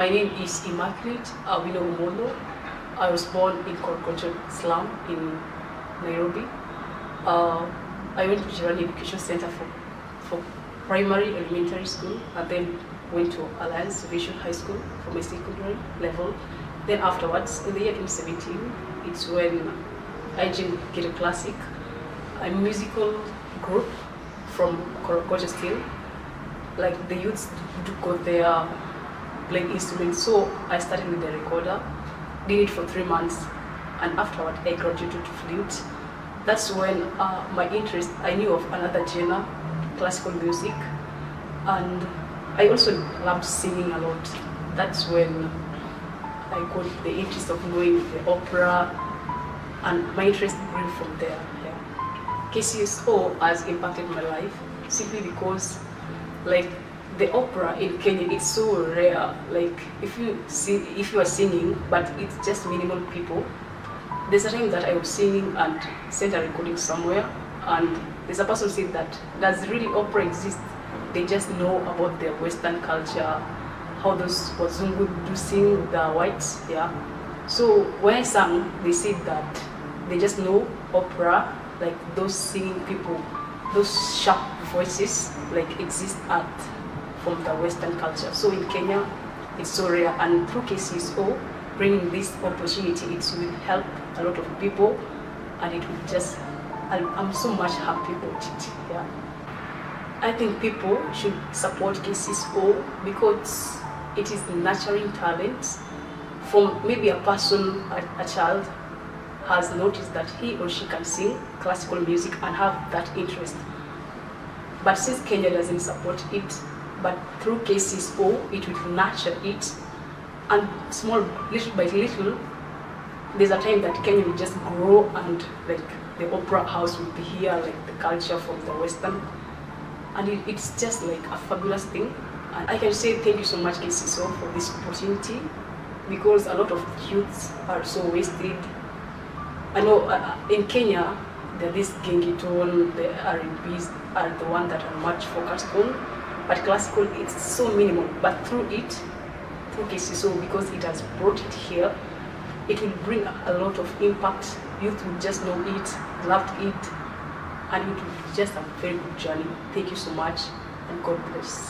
My name is Immaculate Awilo Umondo. I was born in Korkocho slum in Nairobi. I went to Jirani Education Center for primary, elementary school, and then went to Alliance Vision High School for my secondary level. Then afterwards, in the year 2017, it's when I joined Get a Classic, a musical group from Korokocha still. Like the youths do go there, play instruments. So I started with the recorder, did it for 3 months, and afterward I graduated to flute. That's when my interest, I knew of another genre, classical music, and I also loved singing a lot. That's when I got the interest of knowing the opera, and my interest grew from there. Yeah. KCSO has impacted my life simply because, like, the opera in Kenya, it's so rare. Like, if you are singing, but it's just minimal people. There's a time that I was singing and sent a recording somewhere, and there's a person said that, does really opera exist? They just know about their Western culture, how those Wazungu do sing, the whites, yeah. So when I sang, they said that they just know opera, like those singing people, those sharp voices, like exist from the Western culture. So in Kenya, it's so rare, and through KCSO, bringing this opportunity, it will help a lot of people, and it will just, I'm so much happy about it. Yeah. I think people should support KCSO because it is nurturing talent. From maybe a person, a child has noticed that he or she can sing classical music and have that interest. But since Kenya doesn't support it, but through KCSO, it will nurture it, and small, little by little, there's a time that Kenya will just grow, and like the opera house will be here, like the culture from the Western, and it's just like a fabulous thing. And I can say thank you so much, KCSO, for this opportunity, because a lot of youths are so wasted. I know in Kenya, this gengiton, the R&Bs are the one that are much focused on, but classical, it's so minimal. But through KCSO, because it has brought it here, it will bring a lot of impact. Youth will just know it, loved it, and it will be just a very good journey. Thank you so much, and God bless.